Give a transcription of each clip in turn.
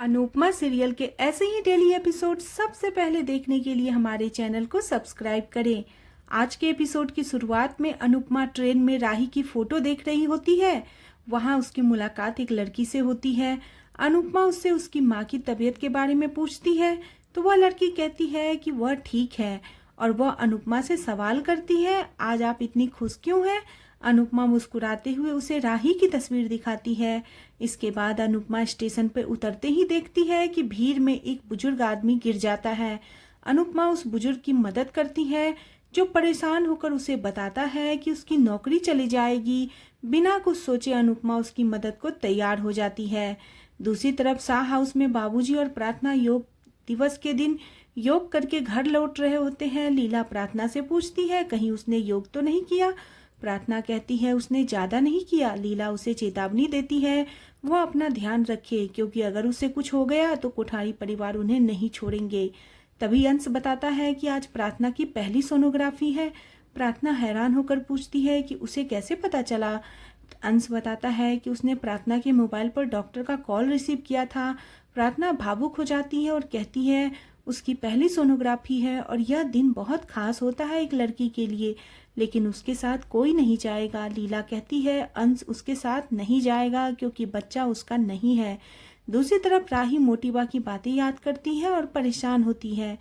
Anupama serial के ऐसे ही daily episode सबसे पहले देखने के लिए हमारे चैनल को सब्सक्राइब करें। आज के एपिसोड की शुरुआत में अनुपमा ट्रेन में राही की फोटो देख रही होती है। वहां उसकी मुलाकात एक लड़की से होती है। अनुपमा उससे उसकी माँ की तबीयत के बारे में पूछती है तो वह लड़की कहती है कि वह ठीक है और वह अनुपमा से सवाल करती है, आज आप इतनी खुश क्यों हैं? अनुपमा मुस्कुराते हुए उसे राही की तस्वीर दिखाती है। इसके बाद अनुपमा स्टेशन पर उतरते ही देखती है कि भीड़ में एक बुजुर्ग आदमी गिर जाता है। अनुपमा उस बुजुर्ग की मदद करती है जो परेशान होकर उसे बताता है कि उसकी नौकरी चली जाएगी। बिना कुछ सोचे अनुपमा उसकी मदद को तैयार हो जाती है। दूसरी तरफ शाह हाउस में बाबूजी और प्रार्थना योग दिवस के दिन योग करके घर लौट रहे होते हैं। लीला प्रार्थना से पूछती है, कहीं उसने योग तो नहीं किया? प्रार्थना कहती है उसने ज्यादा नहीं किया। लीला उसे चेतावनी देती है वह अपना ध्यान रखे, क्योंकि अगर उसे कुछ हो गया तो कोठारी परिवार उन्हें नहीं छोड़ेंगे। तभी अंश बताता है कि आज प्रार्थना की पहली सोनोग्राफी है। प्रार्थना हैरान होकर पूछती है कि उसे कैसे पता चला। अंश बताता है कि उसने प्रार्थना के मोबाइल पर डॉक्टर का कॉल रिसीव किया था। प्रार्थना भावुक हो जाती है और कहती है उसकी पहली सोनोग्राफी है और यह दिन बहुत खास होता है एक लड़की के लिए, लेकिन उसके साथ कोई नहीं जाएगा। लीला कहती है अंश उसके साथ नहीं जाएगा क्योंकि बच्चा उसका नहीं है। दूसरी तरफ राही मोटिबा की बातें याद करती है और परेशान होती है।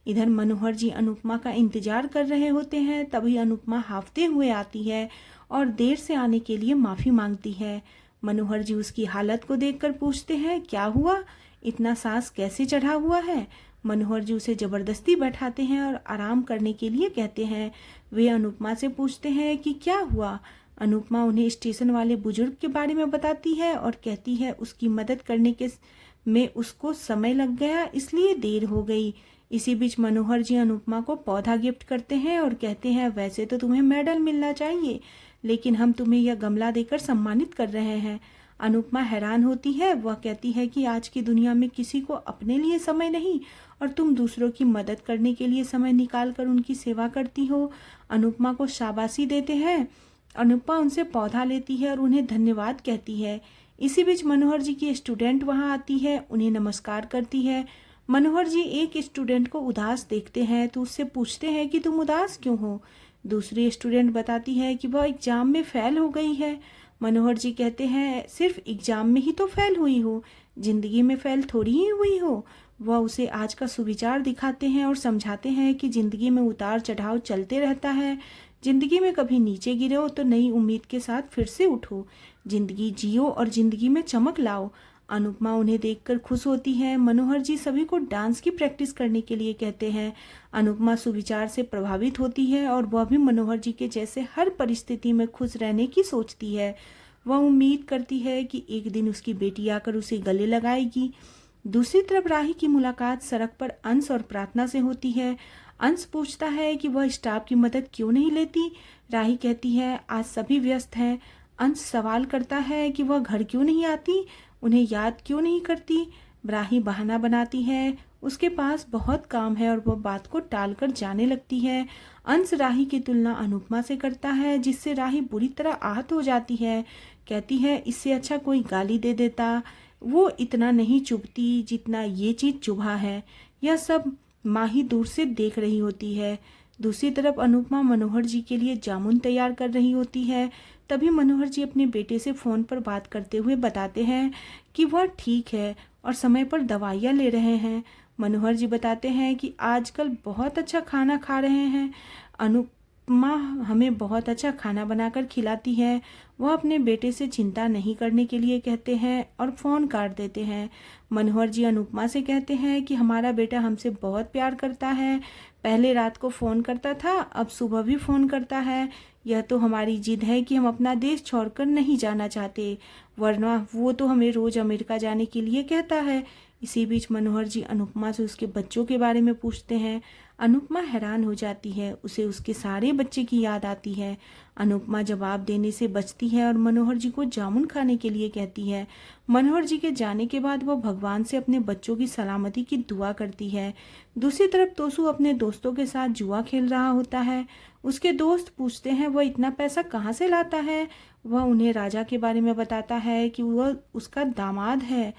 इधर मनोहर जी अनुपमा का इंतजार कर रहे होते हैं। तभी अनुपमा हाफते हुए आती है और देर से आने के लिए माफी मांगती है। मनोहर जी उसकी हालत को देखकर पूछते हैं, क्या हुआ? इतना सांस कैसे चढ़ा हुआ है? मनोहर जी उसे जबरदस्ती बैठाते हैं और आराम करने के लिए कहते हैं। वे अनुपमा से पूछते हैं कि क्या हुआ। अनुपमा उन्हें स्टेशन वाले बुजुर्ग के बारे में बताती है और कहती है उसकी मदद करने के में उसको समय लग गया, इसलिए देर हो गई। इसी बीच मनोहर जी अनुपमा को पौधा गिफ्ट करते हैं और कहते हैं वैसे तो तुम्हें मेडल मिलना चाहिए, लेकिन हम तुम्हें यह गमला देकर सम्मानित कर रहे हैं। अनुपमा हैरान होती है। वह कहती है कि आज की दुनिया में किसी को अपने लिए समय नहीं और तुम दूसरों की मदद करने के लिए समय निकाल कर उनकी सेवा करती हो। अनुपमा को शाबाशी देते हैं। अनुपमा उनसे पौधा लेती है और उन्हें धन्यवाद कहती है। इसी बीच मनोहर जी की स्टूडेंट वहां आती है, उन्हें नमस्कार करती है। मनोहर जी एक स्टूडेंट को उदास देखते हैं तो उससे पूछते हैं कि तुम उदास क्यों हो? दूसरी स्टूडेंट बताती है कि वह एग्जाम में फेल हो गई है। मनोहर जी कहते हैं सिर्फ एग्जाम में ही तो फेल हुई हो, जिंदगी में फेल थोड़ी ही हुई हो। वह उसे आज का सुविचार दिखाते हैं और समझाते हैं कि जिंदगी में उतार चढ़ाव चलते रहता है। जिंदगी में कभी नीचे गिरे हो तो नई उम्मीद के साथ फिर से उठो। जिंदगी जियो और जिंदगी में चमक लाओ। अनुपमा उन्हें देखकर खुश होती है। मनोहर जी सभी को डांस की प्रैक्टिस करने के लिए कहते हैं। अनुपमा सुविचार से प्रभावित होती है और वह भी मनोहर जी के जैसे हर परिस्थिति में खुश रहने की सोचती है। वह उम्मीद करती है कि एक दिन उसकी बेटी आकर उसे गले लगाएगी। दूसरी तरफ राही की मुलाकात सड़क पर अंश और प्रार्थना से होती है। अंश पूछता है कि वह स्टाफ की मदद क्यों नहीं लेती। राही कहती है आज सभी व्यस्त हैं। अंश सवाल करता है कि वह घर क्यों नहीं आती, उन्हें याद क्यों नहीं करती। राही बहाना बनाती है उसके पास बहुत काम है और वह बात को टालकर जाने लगती है। अंश राही की तुलना अनुपमा से करता है, जिससे राही बुरी तरह आहत हो जाती है। कहती है इससे अच्छा कोई गाली दे देता, वो इतना नहीं चुभती जितना ये चीज चुभा है। यह सब माही दूर से देख रही होती है। दूसरी तरफ अनुपमा मनोहर जी के लिए जामुन तैयार कर रही होती है। तभी मनोहर जी अपने बेटे से फोन पर बात करते हुए बताते हैं कि वह ठीक है और समय पर दवाइयाँ ले रहे हैं। मनोहर जी बताते हैं कि आजकल बहुत अच्छा खाना खा रहे हैं। अनुपमा हमें बहुत अच्छा खाना बनाकर खिलाती है। वह अपने बेटे से चिंता नहीं करने के लिए कहते हैं और फ़ोन काट देते हैं। मनोहर जी अनुपमा से कहते हैं कि हमारा बेटा हमसे बहुत प्यार करता है। पहले रात को फ़ोन करता था, अब सुबह भी फ़ोन करता है। यह तो हमारी जिद है कि हम अपना देश छोड़कर नहीं जाना चाहते, वरना वो तो हमें रोज़ अमेरिका जाने के लिए कहता है। इसी बीच मनोहर जी अनुपमा से उसके बच्चों के बारे में पूछते हैं। अनुपमा हैरान हो जाती है, उसे उसके सारे बच्चे की याद आती है। अनुपमा जवाब देने से बचती है और मनोहर जी को जामुन खाने के लिए कहती है। मनोहर जी के जाने के बाद वह भगवान से अपने बच्चों की सलामती की दुआ करती है। दूसरी तरफ तोसू अपने दोस्तों के साथ जुआ खेल रहा होता है। उसके दोस्त पूछते हैं वह इतना पैसा कहाँ से लाता है। वह उन्हें राजा के बारे में बताता है कि वह उसका दामाद है।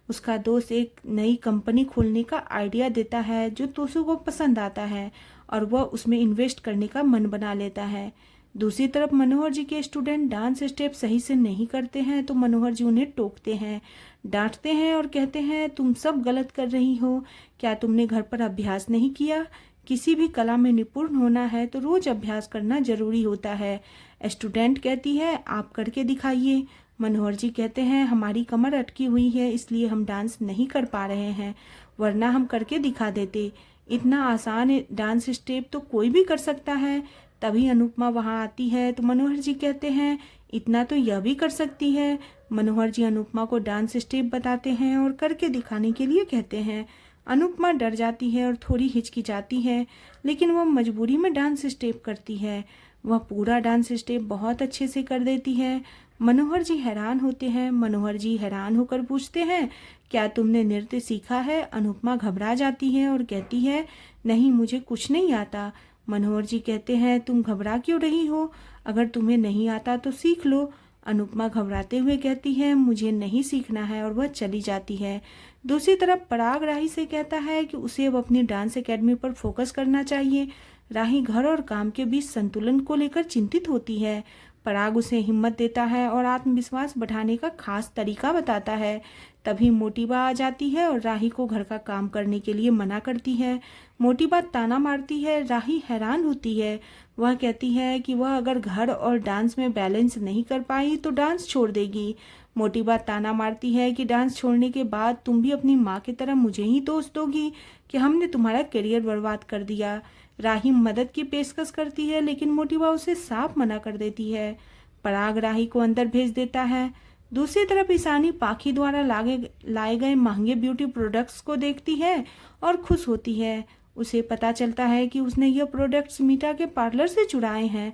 उसका दोस्त एक नई कंपनी खोलने का आइडिया देता है जो तोसू को पसंद आता है और वह उसमें इन्वेस्ट करने का मन बना लेता है। दूसरी तरफ मनोहर जी के स्टूडेंट डांस स्टेप सही से नहीं करते हैं तो मनोहर जी उन्हें टोकते हैं, डांटते हैं और कहते हैं तुम सब गलत कर रही हो, क्या तुमने घर पर अभ्यास नहीं किया? किसी भी कला में निपुण होना है तो रोज अभ्यास करना जरूरी होता है। स्टूडेंट कहती है आप करके दिखाइए। मनोहर जी कहते हैं हमारी कमर अटकी हुई है इसलिए हम डांस नहीं कर पा रहे हैं, वरना हम करके दिखा देते। इतना आसान डांस स्टेप तो कोई भी कर सकता है। तभी अनुपमा वहाँ आती है तो मनोहर जी कहते हैं इतना तो यह भी कर सकती है। मनोहर जी अनुपमा को डांस स्टेप बताते हैं और करके दिखाने के लिए कहते हैं। अनुपमा डर जाती है और थोड़ी हिचकिचाती है, लेकिन वह मजबूरी में डांस स्टेप करती है। वह पूरा डांस स्टेप बहुत अच्छे से कर देती है। मनोहर जी हैरान होते हैं। मनोहर जी हैरान होकर पूछते हैं क्या तुमने नृत्य सीखा है? अनुपमा घबरा जाती है और कहती है नहीं, मुझे कुछ नहीं आता। मनोहर जी कहते हैं तुम घबरा क्यों रही हो? अगर तुम्हें नहीं आता तो सीख लो। अनुपमा घबराते हुए कहती है मुझे नहीं सीखना है और वह चली जाती है। दूसरी तरफ पराग राही से कहता है कि उसे अब अपनी डांस एकेडमी पर फोकस करना चाहिए। राही घर और काम के बीच संतुलन को लेकर चिंतित होती है। पराग उसे हिम्मत देता है और आत्मविश्वास बढ़ाने का खास तरीका बताता है। तभी मोटिबा आ जाती है और राही को घर का काम करने के लिए मना करती है। मोटिबा ताना मारती है। राही हैरान होती है। वह कहती है कि वह अगर घर और डांस में बैलेंस नहीं कर पाई तो डांस छोड़ देगी। मोटिबा ताना मारती है कि डांस छोड़ने के बाद तुम भी अपनी माँ की तरह मुझे ही दोष दोगी कि हमने तुम्हारा करियर बर्बाद कर दिया। राही मदद की पेशकश करती है लेकिन मोटिबा उसे साफ मना कर देती है। पराग राही को अंदर भेज देता है। दूसरी तरफ ईशानी पाखी द्वारा लाए गए महंगे ब्यूटी प्रोडक्ट्स को देखती है और खुश होती है। उसे पता चलता है कि उसने यह प्रोडक्ट्स मीटा के पार्लर से चुराए हैं।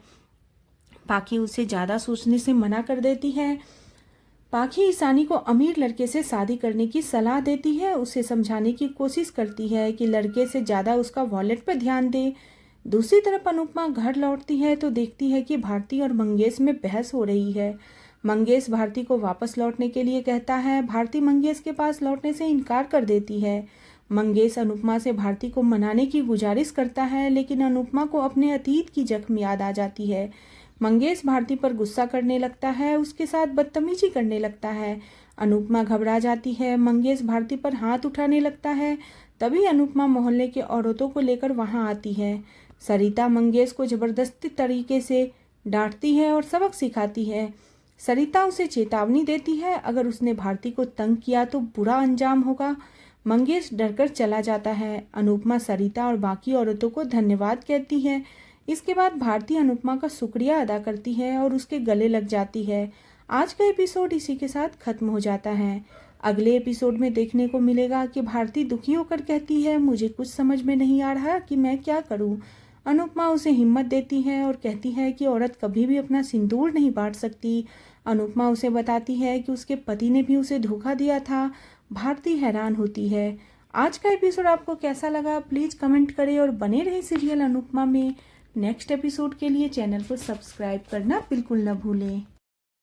पाखी उसे ज़्यादा सोचने से मना कर देती है। पाखी ईशानी को अमीर लड़के से शादी करने की सलाह देती है। उसे समझाने की कोशिश करती है कि लड़के से ज़्यादा उसका वॉलेट पर ध्यान दे। दूसरी तरफ अनुपमा घर लौटती है तो देखती है कि भारती और मंगेश में बहस हो रही है। मंगेश भारती को वापस लौटने के लिए कहता है। भारती मंगेश के पास लौटने से इनकार कर देती है। मंगेश अनुपमा से भारती को मनाने की गुजारिश करता है, लेकिन अनुपमा को अपने अतीत की जख्म याद आ जाती है। मंगेश भारती पर गुस्सा करने लगता है, उसके साथ बदतमीजी करने लगता है। अनुपमा घबरा जाती है। मंगेश भारती पर हाथ उठाने लगता है। तभी अनुपमा मोहल्ले के औरतों को लेकर वहां आती है। सरिता मंगेश को जबरदस्ती तरीके से डांटती है और सबक सिखाती है। सरिता उसे चेतावनी देती है अगर उसने भारती को तंग किया तो बुरा अंजाम होगा। मंगेश डरकर चला जाता है। अनुपमा सरिता और बाकी औरतों को धन्यवाद कहती है। इसके बाद भारती अनुपमा का शुक्रिया अदा करती है और उसके गले लग जाती है। आज का एपिसोड इसी के साथ खत्म हो जाता है। अगले एपिसोड में देखने को मिलेगा कि भारती दुखी होकर कहती है मुझे कुछ समझ में नहीं आ रहा कि मैं क्या करूं। अनुपमा उसे हिम्मत देती है और कहती है कि औरत कभी भी अपना सिंदूर नहीं बांट सकती। अनुपमा उसे बताती है कि उसके पति ने भी उसे धोखा दिया था। भारती हैरान होती है। आज का एपिसोड आपको कैसा लगा प्लीज़ कमेंट करें और बने रहे सीरियल अनुपमा में। नेक्स्ट एपिसोड के लिए चैनल को सब्सक्राइब करना बिल्कुल न भूलें।